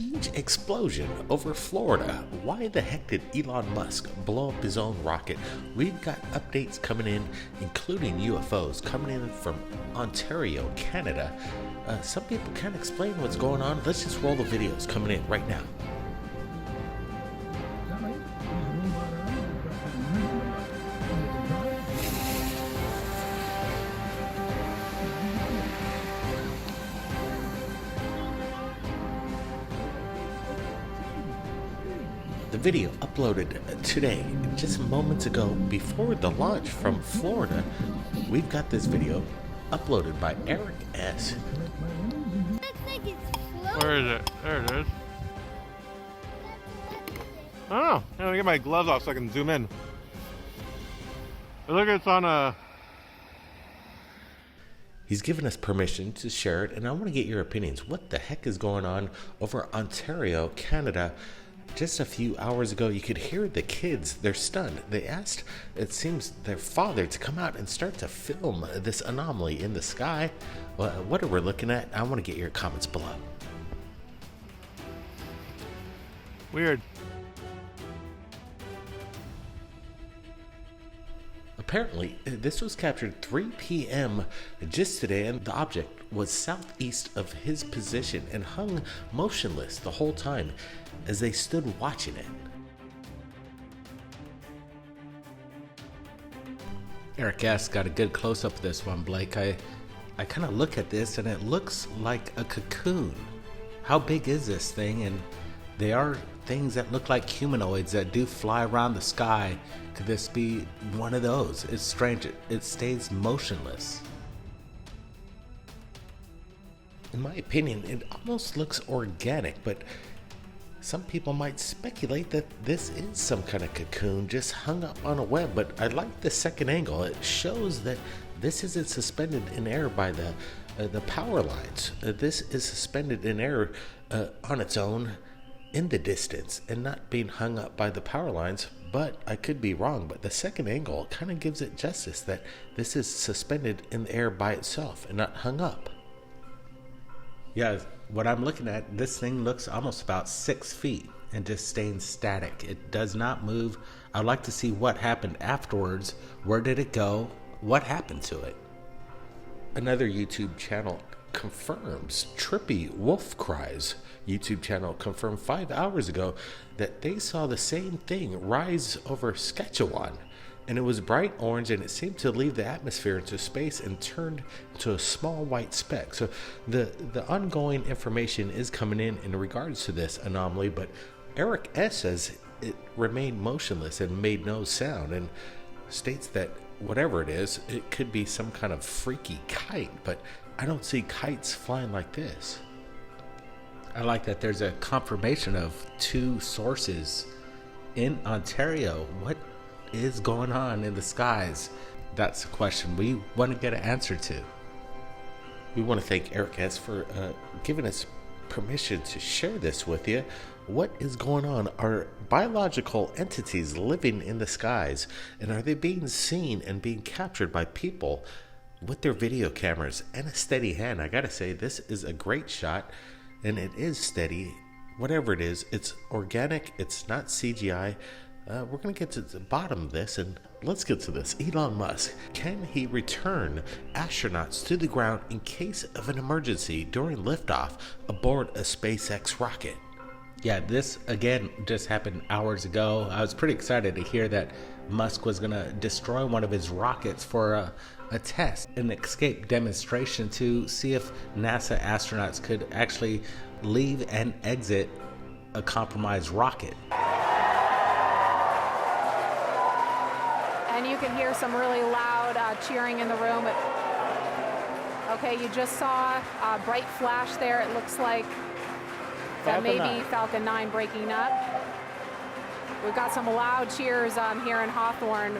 huge explosion over Florida. Why the heck did Elon Musk blow up his own rocket? We've got updates coming in, including UFOs coming in from Ontario, Canada. Some people can't explain what's going on. Let's just roll the videos coming in right now. The video uploaded today, just moments ago, before the launch from Florida. We've got this video uploaded by Eric S. Where is it? There it is. Oh, I'm gonna get my gloves off so I can zoom in. Look, it's on a... He's given us permission to share it, and I want to get your opinions. What the heck is going on over Ontario, Canada? Just a few hours ago, you could hear the kids. They're stunned. They asked, it seems, their father to come out and start to film this anomaly in the sky. What are we looking at? I want to get your comments below. Weird. Apparently, this was captured 3 p.m. just today, and the object was southeast of his position and hung motionless the whole time as they stood watching it. Eric S. got a good close-up of this one, Blake. I kind of look at this and it looks like a cocoon. How big is this thing? And they are things that look like humanoids that do fly around the sky. Could this be one of those? It's strange. It stays motionless. In my opinion, it almost looks organic, but some people might speculate that this is some kind of cocoon just hung up on a web. But I like the second angle. It shows that this isn't suspended in air by the power lines. This is suspended in air on its own in the distance and not being hung up by the power lines. But I could be wrong, but the second angle kind of gives it justice that this is suspended in the air by itself and not hung up. Yeah, what I'm looking at, this thing looks almost about 6 feet and just staying static. It does not move. I'd like to see what happened afterwards. Where did it go? What happened to it? Another YouTube channel confirms Trippy Wolf Cries YouTube channel confirmed 5 hours ago that they saw the same thing rise over Saskatchewan, and it was bright orange and it seemed to leave the atmosphere into space and turned into a small white speck. So the ongoing information is coming in regards to this anomaly, but Eric S. says it remained motionless and made no sound, and states that whatever it is, it could be some kind of freaky kite, but I don't see kites flying like this. I like that there's a confirmation of 2 sources in Ontario. What is going on in the skies? That's a question we want to get an answer to. We want to thank Eric S. for giving us permission to share this with you. What is going on? Are biological entities living in the skies, and are they being seen and being captured by people with their video cameras and a steady hand? I gotta say, this is a great shot, and it is steady. Whatever it is, it's organic, it's not CGI. We're going to get to the bottom of this, and let's get to this. Elon Musk, can he return astronauts to the ground in case of an emergency during liftoff aboard a SpaceX rocket? Yeah, this again just happened hours ago. I was pretty excited to hear that Musk was going to destroy one of his rockets for a test, an escape demonstration to see if NASA astronauts could actually leave and exit a compromised rocket. And you can hear some really loud cheering in the room. Okay, you just saw a bright flash there. It looks like that may be Falcon 9 breaking up. We've got some loud cheers here in Hawthorne.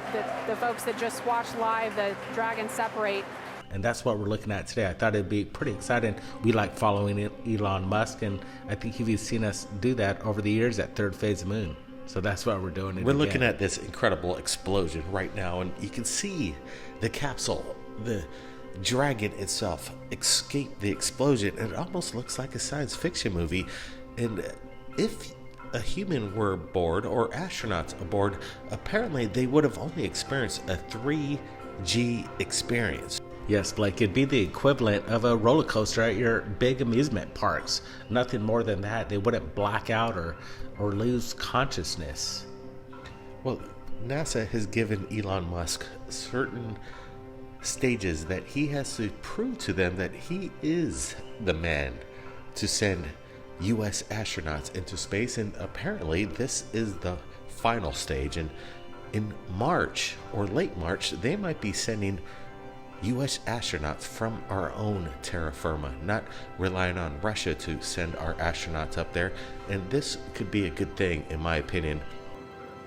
The folks that just watched live the Dragon separate. And that's what we're looking at today. I thought it'd be pretty exciting. We like following Elon Musk, and I think you've seen us do that over the years at Third Phase Moon. So that's what we're doing. We're looking at this incredible explosion right now, and you can see the capsule, the Dragon itself, escape the explosion. And it almost looks like a science fiction movie. And if a human were aboard or astronauts aboard, apparently they would have only experienced a 3G experience. Yes, Blake, it'd be the equivalent of a roller coaster at your big amusement parks. Nothing more than that. They wouldn't black out or lose consciousness. Well, NASA has given Elon Musk certain stages that he has to prove to them that he is the man to send U.S. astronauts into space, and apparently this is the final stage. And in March or late March, they might be sending U.S. astronauts from our own terra firma, not relying on Russia to send our astronauts up there. And this could be a good thing, in my opinion.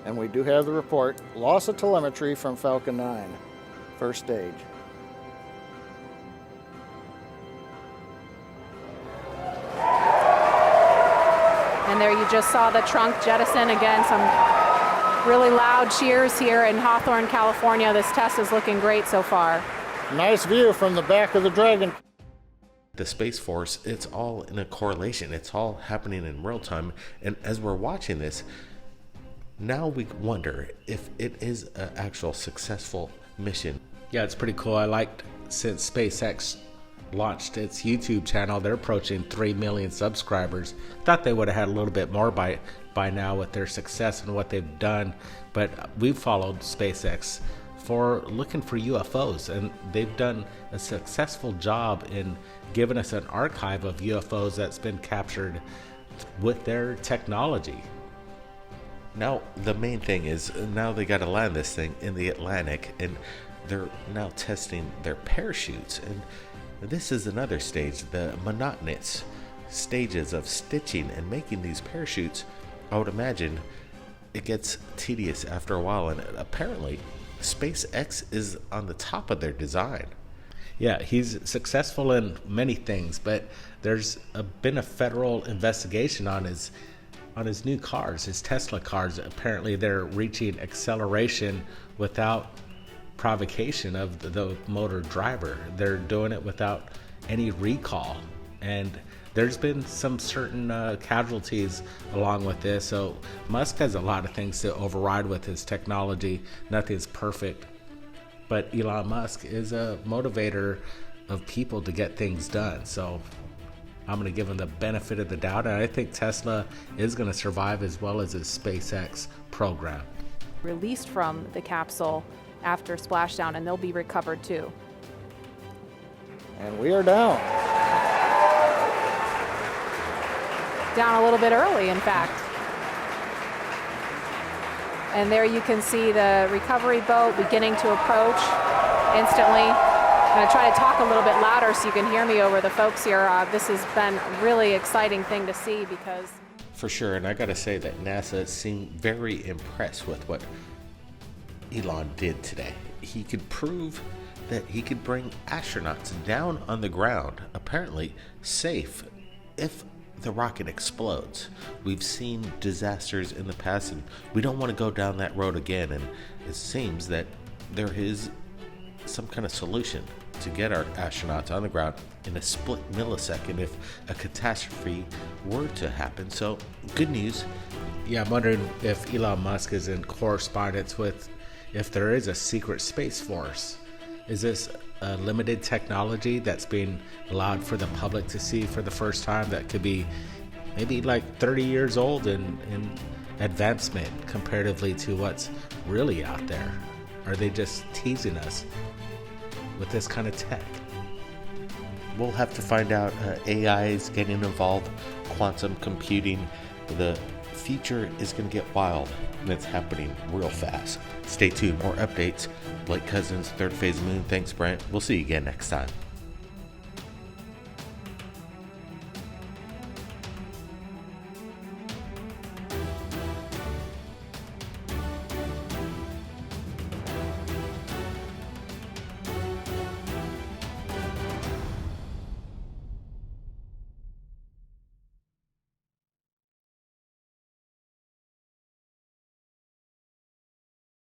And we do have the report, loss of telemetry from Falcon 9, first stage. And there you just saw the trunk jettison. Again, some really loud cheers here in Hawthorne, California. This test is looking great so far. Nice view from the back of the Dragon. The Space Force, it's all in a correlation. It's all happening in real time. And as we're watching this, now we wonder if it is an actual successful mission. Yeah, it's pretty cool. I liked since SpaceX launched its YouTube channel, they're approaching 3 million subscribers. Thought they would have had a little bit more by now with their success and what they've done. But we've followed SpaceX for looking for UFOs, and they've done a successful job in giving us an archive of UFOs that's been captured with their technology. Now, the main thing is now they got to land this thing in the Atlantic, and they're now testing their parachutes. And this is another stage, the monotonous stages of stitching and making these parachutes. I would imagine it gets tedious after a while, and apparently SpaceX is on the top of their design. Yeah, he's successful in many things, but there's been a federal investigation on his new cars, his Tesla cars. Apparently they're reaching acceleration without provocation of the motor driver. They're doing it without any recall, and there's been some certain casualties along with this. So Musk has a lot of things to override with his technology. Nothing's perfect, but Elon Musk is a motivator of people to get things done. So I'm going to give him the benefit of the doubt, and I think Tesla is going to survive as well as his SpaceX program. Released from the capsule after splashdown, and they'll be recovered too. And we are down. Down a little bit early, in fact. And there you can see the recovery boat beginning to approach instantly. I'm going to try to talk a little bit louder so you can hear me over the folks here. This has been a really exciting thing to see because... For sure, and I gotta say that NASA seemed very impressed with what Elon did today. He could prove that he could bring astronauts down on the ground, apparently safe, if the rocket explodes. We've seen disasters in the past, and we don't want to go down that road again, and it seems that there is some kind of solution to get our astronauts on the ground in a split millisecond if a catastrophe were to happen. So, good news. Yeah, I'm wondering if Elon Musk is in correspondence with if there is a secret space force. Is this a limited technology that's being allowed for the public to see for the first time that could be maybe like 30 years old in advancement comparatively to what's really out there? Are they just teasing us with this kind of tech? We'll have to find out. AI is getting involved, quantum computing. The future is going to get wild, and it's happening real fast. Stay tuned, more updates. Blake Cousins, Third Phase Moon. Thanks, Brent. We'll see you again next time.